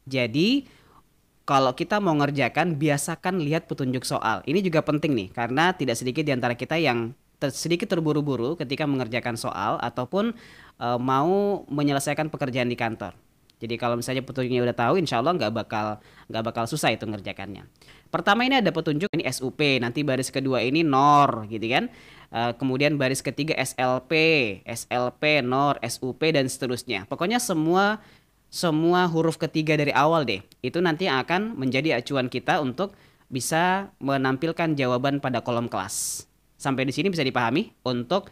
Jadi kalau kita mau ngerjakan, biasakan lihat petunjuk soal. Ini juga penting nih, karena tidak sedikit di antara kita yang sedikit terburu-buru ketika mengerjakan soal ataupun mau menyelesaikan pekerjaan di kantor. Jadi kalau misalnya petunjuknya udah tahu, insya Allah nggak bakal susah itu ngerjakannya. Pertama ini ada petunjuk ini SUP, nanti baris kedua ini NOR, gitu kan? Kemudian baris ketiga SLP, NOR, SUP dan seterusnya. Pokoknya semua huruf ketiga dari awal deh. Itu nanti akan menjadi acuan kita untuk bisa menampilkan jawaban pada kolom kelas. Sampai di sini bisa dipahami untuk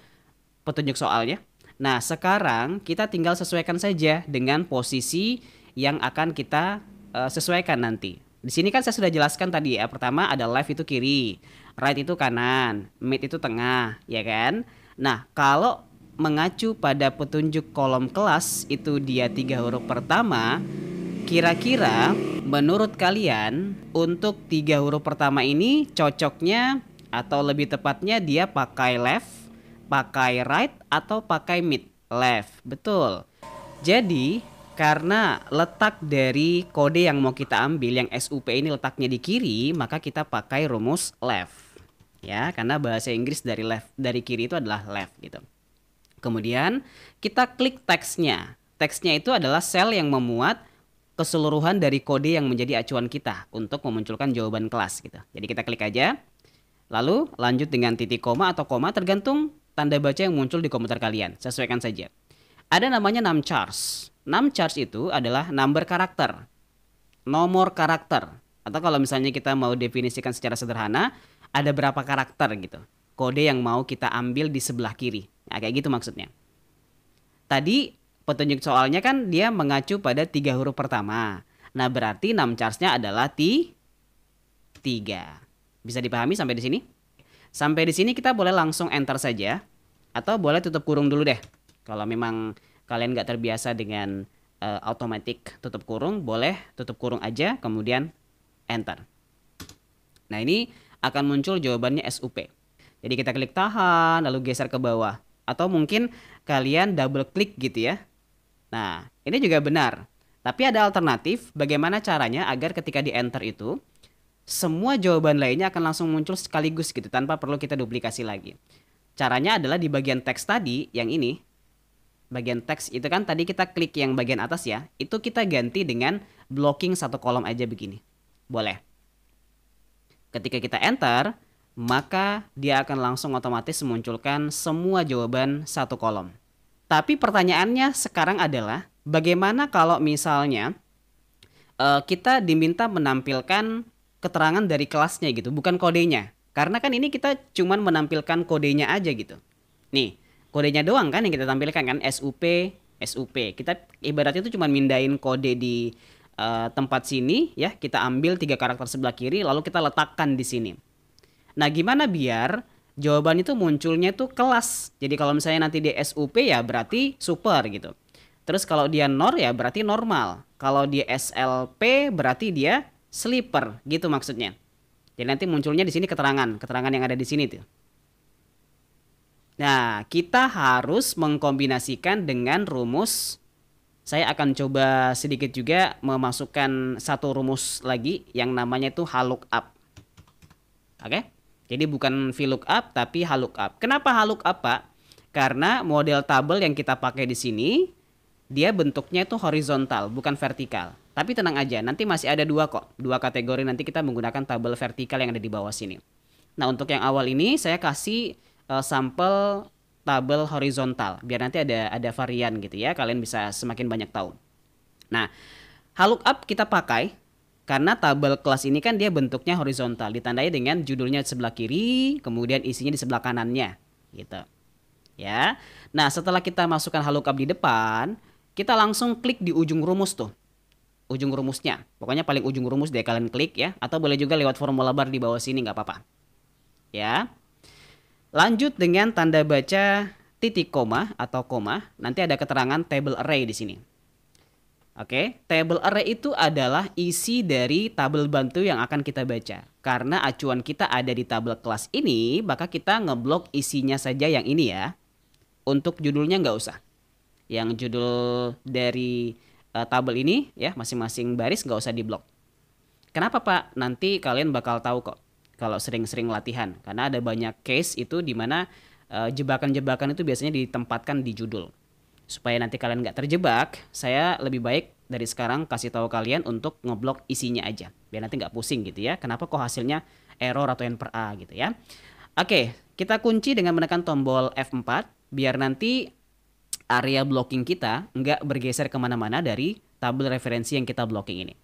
petunjuk soalnya. Nah, sekarang kita tinggal sesuaikan saja dengan posisi yang akan kita sesuaikan nanti. Di sini kan saya sudah jelaskan tadi ya. Pertama ada left itu kiri, right itu kanan, mid itu tengah, ya kan? Nah, kalau mengacu pada petunjuk kolom kelas itu dia 3 huruf pertama, kira-kira menurut kalian untuk 3 huruf pertama ini cocoknya atau lebih tepatnya dia pakai left, pakai right atau pakai mid? Left, betul. Jadi karena letak dari kode yang mau kita ambil yang SUP ini letaknya di kiri, maka kita pakai rumus left. Ya, karena bahasa Inggris dari left dari kiri itu adalah left gitu. Kemudian kita klik teksnya. Teksnya itu adalah sel yang memuat keseluruhan dari kode yang menjadi acuan kita untuk memunculkan jawaban kelas gitu. Jadi kita klik aja. Lalu lanjut dengan titik koma atau koma tergantung tanda baca yang muncul di komputer kalian. Sesuaikan saja. Ada namanya numchars. Numchars itu adalah number karakter. Nomor karakter. Atau kalau misalnya kita mau definisikan secara sederhana, ada berapa karakter gitu. Kode yang mau kita ambil di sebelah kiri. Nah, kayak gitu maksudnya. Tadi petunjuk soalnya kan dia mengacu pada 3 huruf pertama. Nah, berarti numcharsnya adalah 3. Bisa dipahami sampai di sini? Sampai di sini kita boleh langsung enter saja. Atau boleh tutup kurung dulu deh. Kalau memang kalian nggak terbiasa dengan automatic tutup kurung, boleh tutup kurung aja, kemudian enter. Nah, ini akan muncul jawabannya SUP. Jadi kita klik tahan, lalu geser ke bawah. Atau mungkin kalian double klik gitu ya. Nah, ini juga benar. Tapi ada alternatif bagaimana caranya agar ketika di enter itu, semua jawaban lainnya akan langsung muncul sekaligus gitu, tanpa perlu kita duplikasi lagi. Caranya adalah di bagian teks tadi, yang ini. Bagian teks itu kan tadi kita klik yang bagian atas ya. Itu kita ganti dengan blocking satu kolom aja begini. Boleh. Ketika kita enter, maka dia akan langsung otomatis memunculkan semua jawaban satu kolom. Tapi pertanyaannya sekarang adalah, bagaimana kalau misalnya kita diminta menampilkan keterangan dari kelasnya gitu, bukan kodenya. Karena kan ini kita cuman menampilkan kodenya aja gitu. Nih, kodenya doang kan yang kita tampilkan kan, SUP, SUP. Kita ibaratnya itu cuma mindahin kode di tempat sini ya, kita ambil 3 karakter sebelah kiri lalu kita letakkan di sini. Nah, gimana biar jawaban itu munculnya tuh kelas. Jadi kalau misalnya nanti di SUP ya berarti super gitu. Terus kalau dia NOR ya berarti normal. Kalau dia SLP berarti dia sleeper gitu maksudnya. Jadi nanti munculnya di sini keterangan yang ada di sini tuh. Nah, kita harus mengkombinasikan dengan rumus. Saya akan coba sedikit juga memasukkan satu rumus lagi yang namanya itu HLOOKUP. Oke? Jadi bukan VLOOKUP tapi HLOOKUP. Kenapa HLOOKUP, Pak? Karena model tabel yang kita pakai di sini dia bentuknya itu horizontal, bukan vertikal. Tapi tenang aja, nanti masih ada 2 kok. 2 kategori nanti kita menggunakan tabel vertikal yang ada di bawah sini. Nah, untuk yang awal ini saya kasih sampel tabel horizontal biar nanti ada varian gitu ya, kalian bisa semakin banyak tahu. Nah, HLOOKUP kita pakai karena tabel kelas ini kan dia bentuknya horizontal, ditandai dengan judulnya di sebelah kiri, kemudian isinya di sebelah kanannya gitu. Ya. Nah, setelah kita masukkan HLOOKUP di depan, kita langsung klik di ujung rumus tuh. Ujung rumusnya. Pokoknya paling ujung rumus deh kalian klik ya, atau boleh juga lewat formula bar di bawah sini nggak apa-apa. Ya. Lanjut dengan tanda baca titik koma atau koma, nanti ada keterangan table array di sini. Oke, table array itu adalah isi dari tabel bantu yang akan kita baca. Karena acuan kita ada di tabel kelas ini, maka kita ngeblok isinya saja yang ini ya. Untuk judulnya nggak usah. Yang judul dari tabel ini ya, masing-masing baris nggak usah diblok. Kenapa Pak? Nanti kalian bakal tahu kok kalau sering-sering latihan. Karena ada banyak case itu di mana jebakan-jebakan itu biasanya ditempatkan di judul. Supaya nanti kalian nggak terjebak, saya lebih baik dari sekarang kasih tahu kalian untuk ngeblok isinya aja. Biar nanti nggak pusing gitu ya. Kenapa kok hasilnya error atau N per A gitu ya. Oke, kita kunci dengan menekan tombol F4 biar nanti area blocking kita nggak bergeser kemana-mana dari tabel referensi yang kita blocking ini.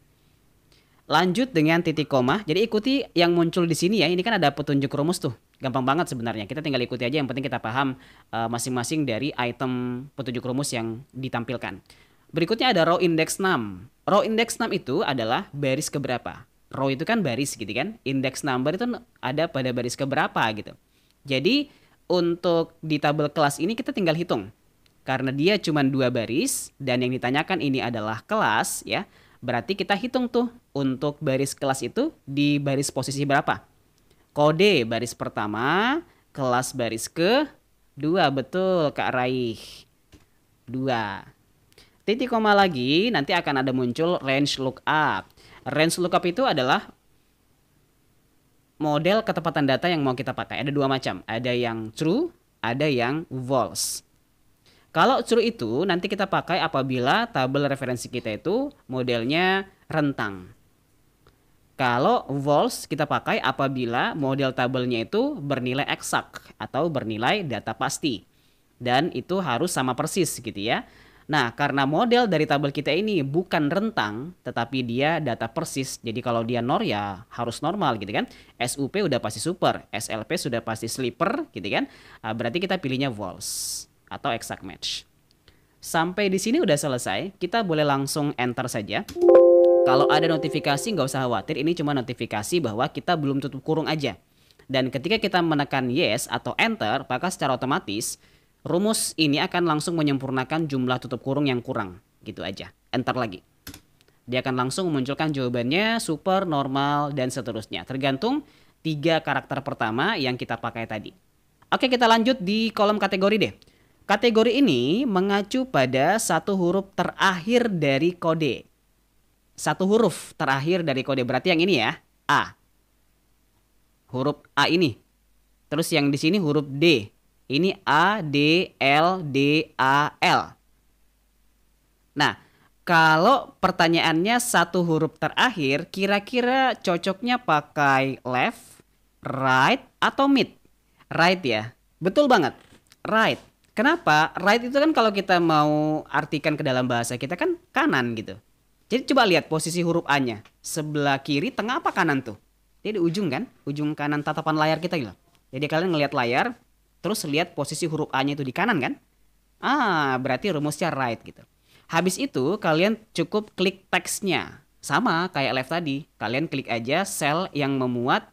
Lanjut dengan titik koma. Jadi ikuti yang muncul di sini ya. Ini kan ada petunjuk rumus tuh. Gampang banget sebenarnya. Kita tinggal ikuti aja. Yang penting kita paham masing-masing dari item petunjuk rumus yang ditampilkan. Berikutnya ada row index 6. Row index 6 itu adalah baris keberapa. Row itu kan baris gitu kan. Index number itu ada pada baris keberapa gitu. Jadi untuk di tabel kelas ini kita tinggal hitung. Karena dia cuma 2 baris dan yang ditanyakan ini adalah kelas ya. Berarti kita hitung tuh untuk baris kelas itu di baris posisi berapa. Kode baris pertama, kelas baris ke-2. Betul Kak Raih. 2. Titik koma lagi, nanti akan ada muncul range lookup. Range lookup itu adalah model ketepatan data yang mau kita pakai. Ada 2 macam. Ada yang true, ada yang false. Kalau true itu nanti kita pakai apabila tabel referensi kita itu modelnya rentang. Kalau false kita pakai apabila model tabelnya itu bernilai eksak atau bernilai data pasti. Dan itu harus sama persis gitu ya. Nah, karena model dari tabel kita ini bukan rentang, tetapi dia data persis. Jadi kalau dia nor ya harus normal gitu kan. SUP udah pasti super, SLP sudah pasti sleeper gitu kan. Berarti kita pilihnya false atau exact match. Sampai di sini udah selesai, kita boleh langsung enter saja. Kalau ada notifikasi nggak usah khawatir, ini cuma notifikasi bahwa kita belum tutup kurung aja. Dan ketika kita menekan yes atau enter, maka secara otomatis rumus ini akan langsung menyempurnakan jumlah tutup kurung yang kurang. Gitu aja, enter lagi. Dia akan langsung memunculkan jawabannya, super, normal, dan seterusnya. Tergantung 3 karakter pertama yang kita pakai tadi. Oke, kita lanjut di kolom kategori deh. Kategori ini mengacu pada 1 huruf terakhir dari kode. 1 huruf terakhir dari kode, berarti yang ini ya, A. Huruf A ini. Terus yang di sini huruf D. Ini A, D, L, D, A, L. Nah, kalau pertanyaannya 1 huruf terakhir, kira-kira cocoknya pakai left, right, atau mid? Right ya, betul banget, right. Kenapa? Right itu kan kalau kita mau artikan ke dalam bahasa kita kan kanan gitu. Jadi coba lihat posisi huruf A-nya. Sebelah kiri, tengah apa kanan tuh? Dia di ujung kan? Ujung kanan tatapan layar kita gitu. Jadi kalian ngelihat layar, terus lihat posisi huruf A-nya itu di kanan kan? Berarti rumusnya right gitu. Habis itu kalian cukup klik teksnya. Sama kayak left tadi. Kalian klik aja sel yang memuat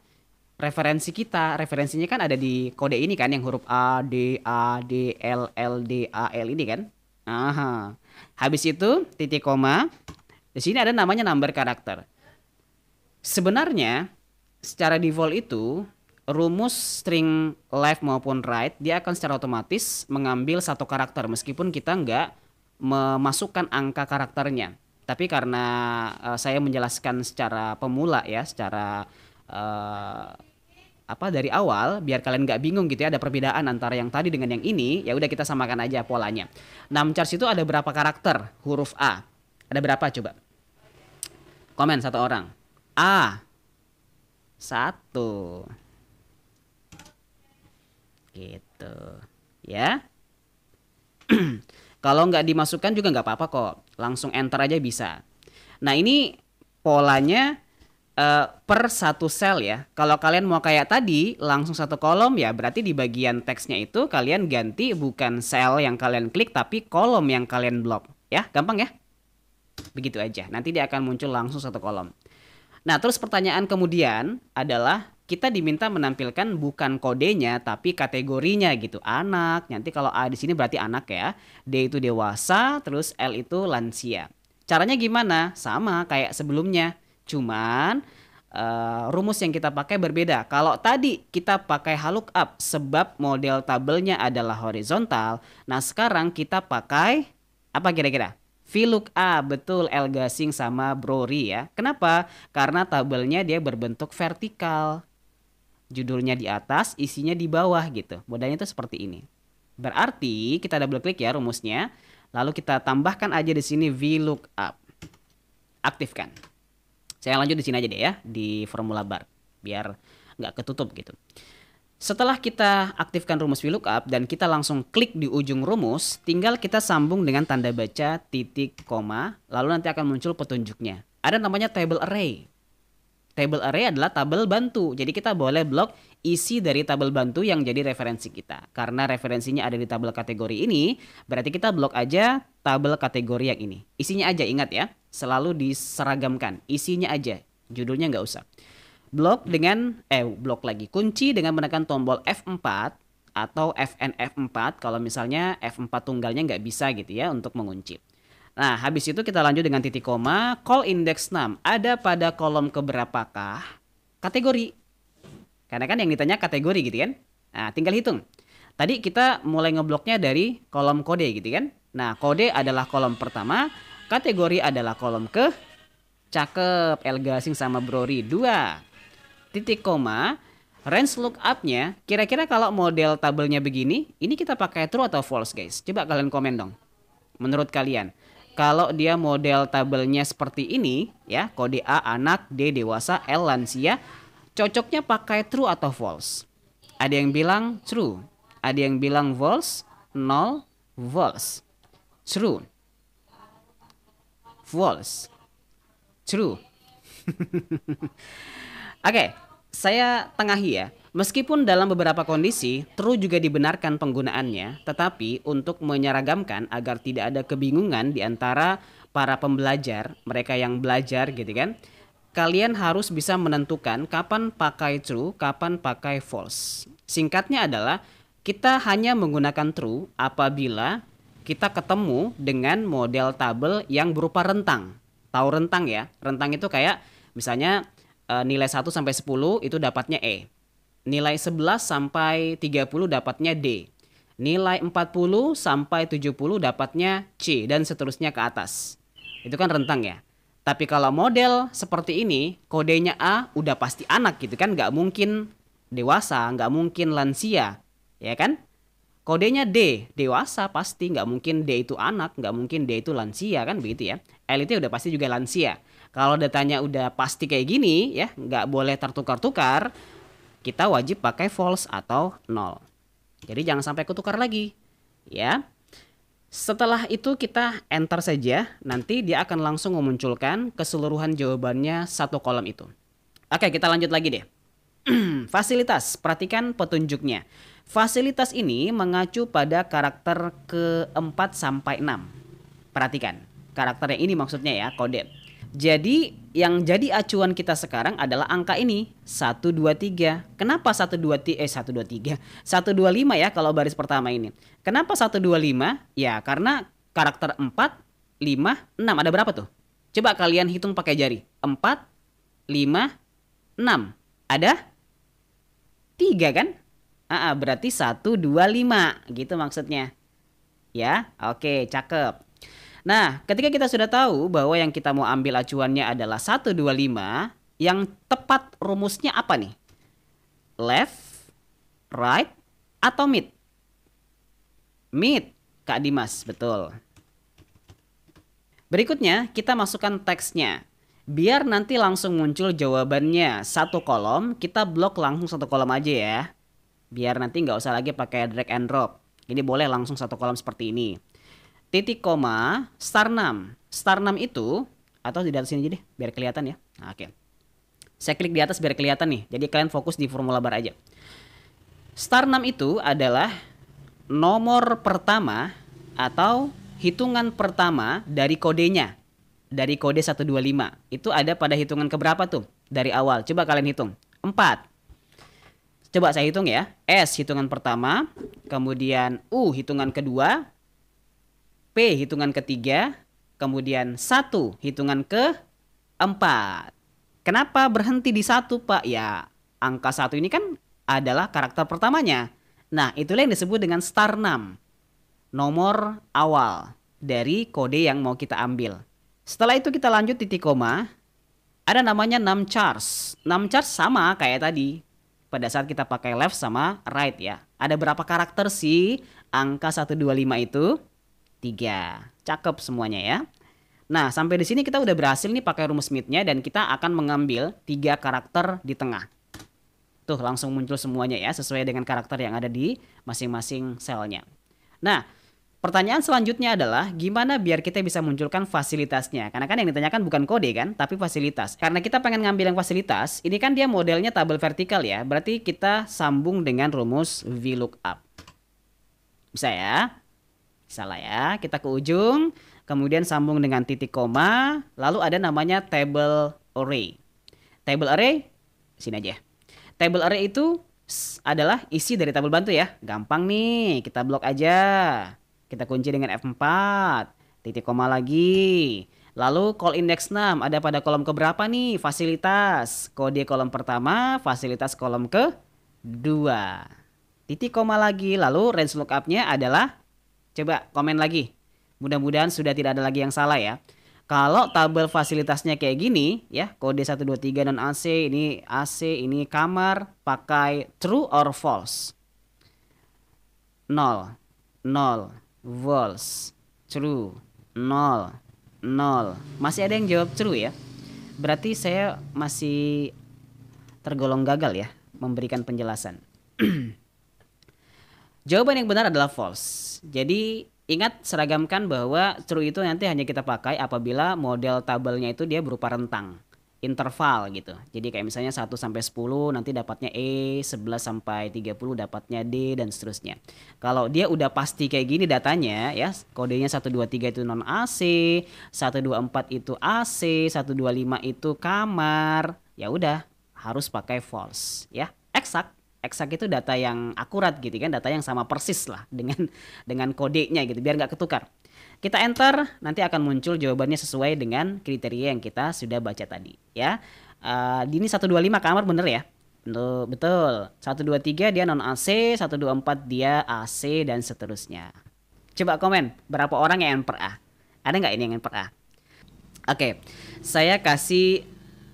referensi kita. Referensinya kan ada di kode ini kan, yang huruf A, D, L, L, D, A, L ini kan. Habis itu titik koma. Di sini ada namanya number karakter. Sebenarnya secara default itu rumus string left maupun right dia akan secara otomatis mengambil 1 karakter meskipun kita nggak memasukkan angka karakternya. Tapi karena saya menjelaskan secara pemula ya, secara dari awal biar kalian nggak bingung gitu ya, ada perbedaan antara yang tadi dengan yang ini, ya udah kita samakan aja polanya. Numchars itu ada berapa karakter huruf A? Ada berapa coba? Komen 1 orang. A 1 gitu ya. Kalau nggak dimasukkan juga nggak apa-apa kok, langsung enter aja bisa. Nah ini polanya per 1 sel ya. Kalau kalian mau kayak tadi langsung 1 kolom ya, berarti di bagian teksnya itu kalian ganti bukan sel yang kalian klik tapi kolom yang kalian blok ya. Gampang ya, begitu aja, nanti dia akan muncul langsung 1 kolom. Nah terus pertanyaan kemudian adalah kita diminta menampilkan bukan kodenya tapi kategorinya gitu. Anak, nanti kalau A di sini berarti anak ya, D itu dewasa, terus L itu lansia. Caranya gimana? Sama kayak sebelumnya, cuman rumus yang kita pakai berbeda. Kalau tadi kita pakai lookup sebab model tabelnya adalah horizontal, nah sekarang kita pakai apa kira-kira? VLOOKUP, betul, Elgasing sama Brori ya. Kenapa? Karena tabelnya dia berbentuk vertikal. Judulnya di atas, isinya di bawah gitu. Modelnya itu seperti ini. Berarti kita double klik ya rumusnya. Lalu kita tambahkan aja di sini VLOOKUP. Aktifkan. Saya lanjut di sini aja deh ya, di formula bar. Biar nggak ketutup gitu. Setelah kita aktifkan rumus VLOOKUP dan kita langsung klik di ujung rumus, tinggal kita sambung dengan tanda baca titik koma, lalu nanti akan muncul petunjuknya. Ada namanya table array. Table array adalah tabel bantu. Jadi kita boleh blok isi dari tabel bantu yang jadi referensi kita. Karena referensinya ada di tabel kategori ini, berarti kita blok aja tabel kategori yang ini. Isinya aja, ingat ya, selalu diseragamkan. Isinya aja, judulnya nggak usah. Blok kunci dengan menekan tombol F4 atau Fn F4 kalau misalnya F4 tunggalnya nggak bisa gitu ya untuk mengunci. Nah, habis itu kita lanjut dengan titik koma, call index num ada pada kolom keberapakah? Kategori. Karena kan yang ditanya kategori gitu kan. Nah, tinggal hitung. Tadi kita mulai ngebloknya dari kolom kode gitu kan. Nah, kode adalah kolom pertama, kategori adalah kolom ke. Cakep, Elgasing sama Brori 2. Titik koma, range lookup-nya, kira-kira kalau model tabelnya begini, ini kita pakai true atau false guys? Coba kalian komen dong. Menurut kalian, kalau dia model tabelnya seperti ini, ya, kode A anak, D dewasa, L lansia, cocoknya pakai true atau false? Ada yang bilang true, ada yang bilang false, 0, false, true, false, true. Oke, saya tengahi ya. Meskipun dalam beberapa kondisi true juga dibenarkan penggunaannya, tetapi untuk menyeragamkan agar tidak ada kebingungan di antara para pembelajar, mereka yang belajar gitu kan, kalian harus bisa menentukan kapan pakai true, kapan pakai false. Singkatnya adalah kita hanya menggunakan true apabila kita ketemu dengan model tabel yang berupa rentang. Tahu rentang ya? Rentang itu kayak misalnya nilai 1 sampai 10 itu dapatnya E. Nilai 11 sampai 30 dapatnya D. Nilai 40 sampai 70 dapatnya C dan seterusnya ke atas. Itu kan rentang ya. Tapi kalau model seperti ini, kodenya A udah pasti anak gitu kan, nggak mungkin dewasa, nggak mungkin lansia, ya kan? Kodenya D, dewasa pasti, nggak mungkin D itu anak, nggak mungkin D itu lansia kan begitu ya. L itu udah pasti juga lansia. Kalau datanya udah pasti kayak gini ya, nggak boleh tertukar-tukar, kita wajib pakai false atau 0. Jadi jangan sampai ketukar lagi ya. Setelah itu kita enter saja, nanti dia akan langsung memunculkan keseluruhan jawabannya satu kolom itu. Oke, kita lanjut lagi deh. Fasilitas, perhatikan petunjuknya. Fasilitas ini mengacu pada karakter ke-4 sampai 6. Perhatikan, karakter yang ini maksudnya ya, kode. Jadi yang jadi acuan kita sekarang adalah angka ini 123. Kenapa 123 125 ya kalau baris pertama ini. Kenapa 125? Ya karena karakter 4, 5, 6 ada berapa tuh? Coba kalian hitung pakai jari. 4, 5, 6. Ada 3 kan? Berarti 125 gitu maksudnya. Ya, oke, cakep. Nah, ketika kita sudah tahu bahwa yang kita mau ambil acuannya adalah 125, yang tepat rumusnya apa nih? Left, right, atau mid? Mid, Kak Dimas, betul. Berikutnya, kita masukkan teksnya. Biar nanti langsung muncul jawabannya satu kolom, kita blok langsung satu kolom aja ya. Biar nanti nggak usah lagi pakai drag and drop. Ini boleh langsung satu kolom seperti ini. Titik koma, star 6. Star 6 itu, atau di atas sini aja deh, biar kelihatan ya. Nah, oke. Saya klik di atas biar kelihatan nih. Jadi kalian fokus di formula bar aja. Star 6 itu adalah nomor pertama atau hitungan pertama dari kodenya. Dari kode 125. Itu ada pada hitungan keberapa tuh? Dari awal. Coba kalian hitung. 4. Coba saya hitung ya. S hitungan pertama, kemudian U hitungan kedua, P hitungan ketiga, kemudian 1 hitungan ke-4. Kenapa berhenti di 1 Pak? Ya angka 1 ini kan adalah karakter pertamanya. Nah itulah yang disebut dengan star 6. Nomor awal. dari kode yang mau kita ambil. Setelah itu kita lanjut titik koma, ada namanya numchars. Numchars sama kayak tadi, pada saat kita pakai left sama right ya. Ada berapa karakter sih angka 125 itu? 3. Cakep semuanya ya. Nah, sampai di sini kita udah berhasil nih pakai rumus Smith-nya dan kita akan mengambil 3 karakter di tengah. Tuh, langsung muncul semuanya ya, sesuai dengan karakter yang ada di masing-masing selnya. Nah, pertanyaan selanjutnya adalah gimana biar kita bisa munculkan fasilitasnya. Karena kan yang ditanyakan bukan kode kan, tapi fasilitas. Karena kita pengen ngambil yang fasilitas, ini kan dia modelnya tabel vertikal ya. Berarti kita sambung dengan rumus VLOOKUP. Bisa ya? Salah ya, kita ke ujung, kemudian sambung dengan titik koma, lalu ada namanya table array. Table array, sini aja. Table array itu adalah isi dari tabel bantu ya. Gampang nih, kita blok aja. Kita kunci dengan F4, titik koma lagi. Lalu call index 6, ada pada kolom keberapa nih? Fasilitas. Kode kolom pertama, fasilitas kolom kedua. Titik koma lagi, lalu range lookup-nya adalah, coba komen lagi. Mudah-mudahan sudah tidak ada lagi yang salah ya. Kalau tabel fasilitasnya kayak gini ya, kode 123 non AC, ini AC, ini kamar, pakai true or false. 0, 0, false, true, 0, 0. Masih ada yang jawab true ya. Berarti saya masih tergolong gagal ya memberikan penjelasan. Jawaban yang benar adalah false. Jadi ingat, seragamkan bahwa true itu nanti hanya kita pakai apabila model tabelnya itu dia berupa rentang, interval gitu. Jadi kayak misalnya 1 sampai 10 nanti dapatnya E, 11 sampai 30 dapatnya D, dan seterusnya. Kalau dia udah pasti kayak gini datanya ya, kodenya 123 itu non AC, 124 itu AC, 125 itu kamar, ya udah harus pakai false ya. Eksak itu data yang akurat gitu kan, data yang sama persis lah dengan kodenya gitu, biar nggak ketukar. Kita enter, nanti akan muncul jawabannya sesuai dengan kriteria yang kita sudah baca tadi ya. Ini 125 kamar bener ya? Betul. 123 dia non AC, 124 dia AC, dan seterusnya. Coba komen berapa orang yang N per A? Ada nggak ini yang N per A? Oke, saya kasih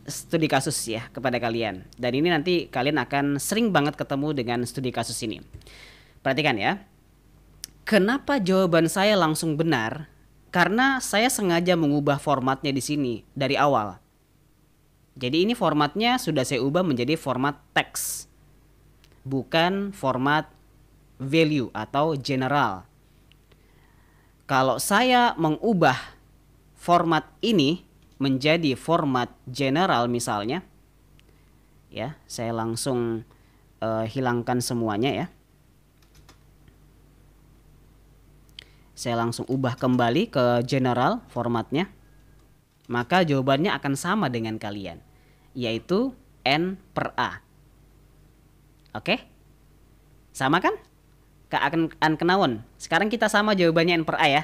studi kasus ya kepada kalian. Dan ini nanti kalian akan sering banget ketemu dengan studi kasus ini. Perhatikan ya. Kenapa jawaban saya langsung benar? Karena saya sengaja mengubah formatnya di sini dari awal. Jadi ini formatnya sudah saya ubah menjadi format teks. Bukan format value atau general. Kalau saya mengubah format ini menjadi format general misalnya ya, saya langsung hilangkan semuanya ya, saya langsung ubah kembali ke general formatnya, maka jawabannya akan sama dengan kalian, yaitu N per A. Oke, sama kan? Akan kenaon. Sekarang kita sama jawabannya N per A ya.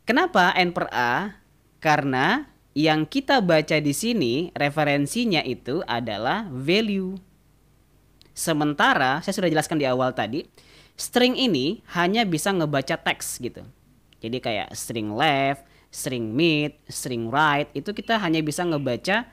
Kenapa N per A? Karena yang kita baca di sini referensinya itu adalah value. Sementara saya sudah jelaskan di awal tadi, string ini hanya bisa ngebaca teks gitu. Jadi kayak string left, string mid, string right, itu kita hanya bisa ngebaca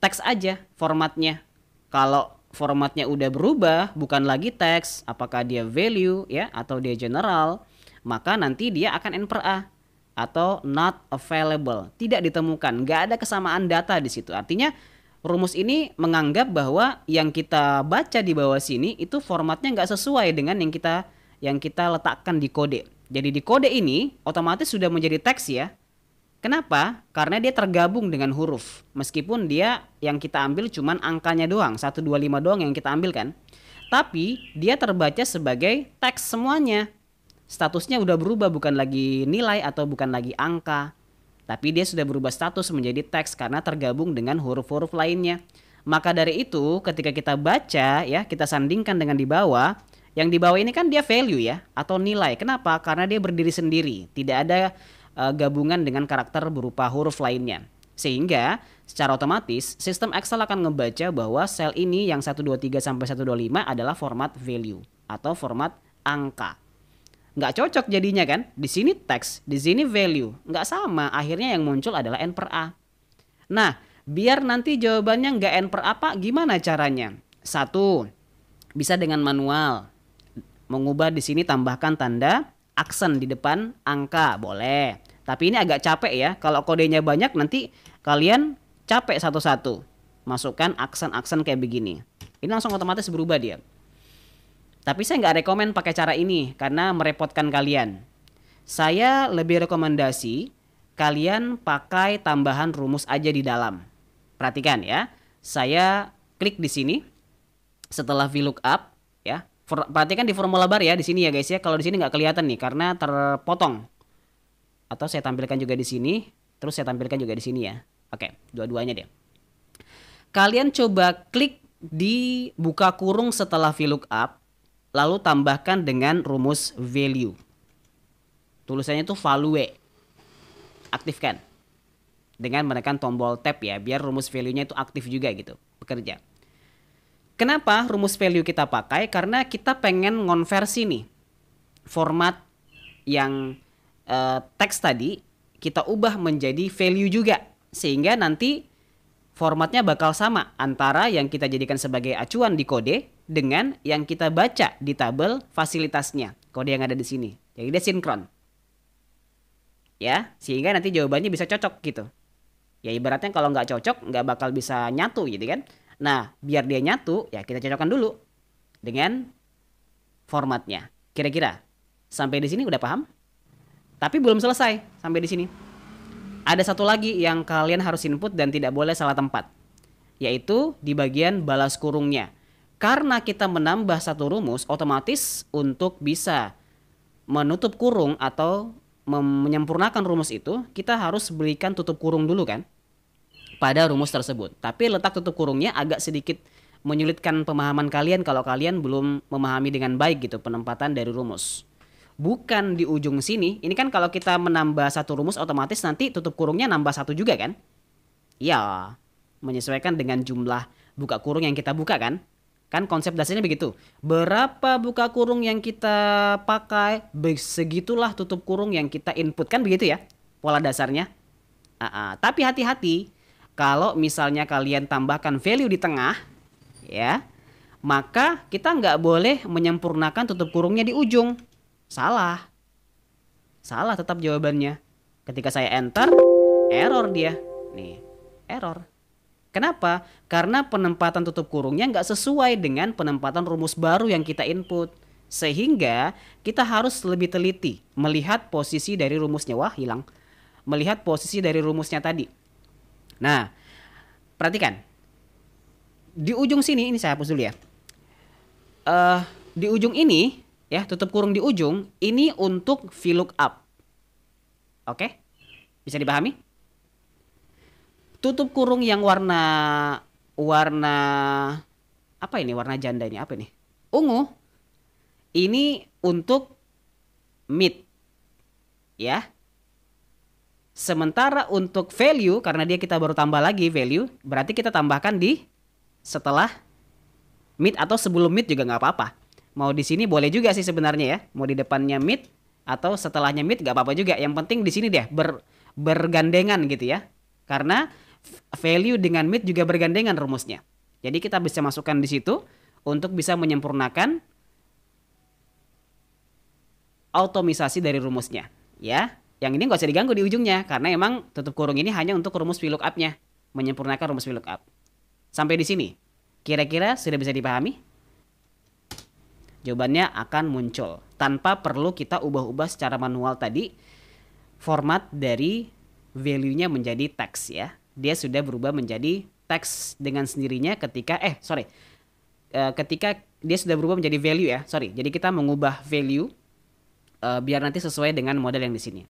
teks aja formatnya. Kalau formatnya udah berubah, bukan lagi teks, apakah dia value ya atau dia general, maka nanti dia akan N per A atau not available, tidak ditemukan, nggak ada kesamaan data di situ. Artinya rumus ini menganggap bahwa yang kita baca di bawah sini itu formatnya nggak sesuai dengan yang kita letakkan di kode. Jadi di kode ini otomatis sudah menjadi teks ya. Kenapa? Karena dia tergabung dengan huruf. Meskipun dia yang kita ambil cuman angkanya doang, 125 doang yang kita ambil kan. Tapi dia terbaca sebagai teks semuanya. Statusnya udah berubah, bukan lagi nilai atau bukan lagi angka. Tapi dia sudah berubah status menjadi teks karena tergabung dengan huruf-huruf lainnya. Maka dari itu ketika kita baca ya, kita sandingkan dengan di bawah. Yang di bawah ini kan dia value ya atau nilai. Kenapa? Karena dia berdiri sendiri. Tidak ada gabungan dengan karakter berupa huruf lainnya. Sehingga secara otomatis sistem Excel akan ngebaca bahwa sel ini yang 123 sampai 125 adalah format value atau format angka. Nggak cocok jadinya kan? Di sini teks, di sini value. Nggak sama, akhirnya yang muncul adalah N per A. Nah, biar nanti jawabannya nggak N per A, Pak, gimana caranya? Satu, bisa dengan manual. Mengubah di sini tambahkan tanda aksen di depan angka, boleh. Tapi ini agak capek ya. Kalau kodenya banyak nanti kalian capek satu-satu. Masukkan aksen-aksen kayak begini. Ini langsung otomatis berubah dia. Tapi saya nggak rekomen pakai cara ini karena merepotkan kalian. Saya lebih rekomendasi kalian pakai tambahan rumus aja di dalam. Perhatikan ya. Saya klik di sini setelah VLOOKUP ya. Perhatikan di formula bar ya di sini ya guys ya. Kalau di sini nggak kelihatan nih karena terpotong. Atau saya tampilkan juga di sini, terus saya tampilkan juga di sini ya. Oke, dua-duanya deh. Kalian coba klik di buka kurung setelah VLOOKUP, lalu tambahkan dengan rumus value. Tulisannya itu value. Aktifkan. Dengan menekan tombol tab ya, biar rumus value-nya itu aktif juga gitu, bekerja. Kenapa rumus value kita pakai? Karena kita pengen ngonversi nih format yang teks tadi kita ubah menjadi value juga, sehingga nanti formatnya bakal sama antara yang kita jadikan sebagai acuan di kode dengan yang kita baca di tabel fasilitasnya, kode yang ada di sini. Jadi dia sinkron. Ya, sehingga nanti jawabannya bisa cocok gitu. Ya ibaratnya kalau nggak cocok nggak bakal bisa nyatu gitu kan. Nah, biar dia nyatu ya kita cocokkan dulu dengan formatnya. Kira-kira sampai di sini udah paham? Tapi belum selesai sampai di sini. Ada satu lagi yang kalian harus input dan tidak boleh salah tempat, yaitu di bagian balas kurungnya. Karena kita menambah satu rumus, otomatis untuk bisa menutup kurung atau menyempurnakan rumus itu, kita harus berikan tutup kurung dulu kan pada rumus tersebut. Tapi letak tutup kurungnya agak sedikit menyulitkan pemahaman kalian kalau kalian belum memahami dengan baik gitu penempatan dari rumus. Bukan di ujung sini. Ini kan kalau kita menambah satu rumus otomatis nanti tutup kurungnya nambah satu juga kan? Ya, menyesuaikan dengan jumlah buka kurung yang kita buka kan? Kan konsep dasarnya begitu. Berapa buka kurung yang kita pakai, segitulah tutup kurung yang kita input kan begitu ya? Pola dasarnya. Tapi hati-hati kalau misalnya kalian tambahkan value di tengah, ya, maka kita nggak boleh menyempurnakan tutup kurungnya di ujung. Salah. Salah tetap jawabannya. Ketika saya enter, error dia. Nih, error. Kenapa? Karena penempatan tutup kurungnya nggak sesuai dengan penempatan rumus baru yang kita input. Sehingga kita harus lebih teliti melihat posisi dari rumusnya. Wah, hilang. Melihat posisi dari rumusnya tadi. Nah, perhatikan. Di ujung sini, ini saya hapus dulu ya. Di ujung ini, ya, tutup kurung di ujung ini untuk VLOOKUP. Oke? Bisa dipahami? Tutup kurung yang warna apa ini? Warna janda ini apa ini? Ungu. Ini untuk mid. Ya. Sementara untuk value karena dia kita baru tambah lagi value, berarti kita tambahkan di setelah mid atau sebelum mid juga nggak apa-apa. Mau di sini boleh juga sih sebenarnya ya. Mau di depannya mid atau setelahnya mid gak apa-apa juga. Yang penting di sini deh bergandengan gitu ya. Karena value dengan mid juga bergandengan rumusnya. Jadi kita bisa masukkan di situ untuk bisa menyempurnakan otomisasi dari rumusnya. Ya, yang ini nggak usah diganggu di ujungnya karena emang tutup kurung ini hanya untuk rumus VLOOKUP-nya, menyempurnakan rumus VLOOKUP. Sampai di sini, kira-kira sudah bisa dipahami? Jawabannya akan muncul tanpa perlu kita ubah-ubah secara manual tadi format dari value-nya menjadi teks ya. Dia sudah berubah menjadi teks dengan sendirinya ketika ketika dia sudah berubah menjadi value ya. Jadi kita mengubah value biar nanti sesuai dengan model yang di sini.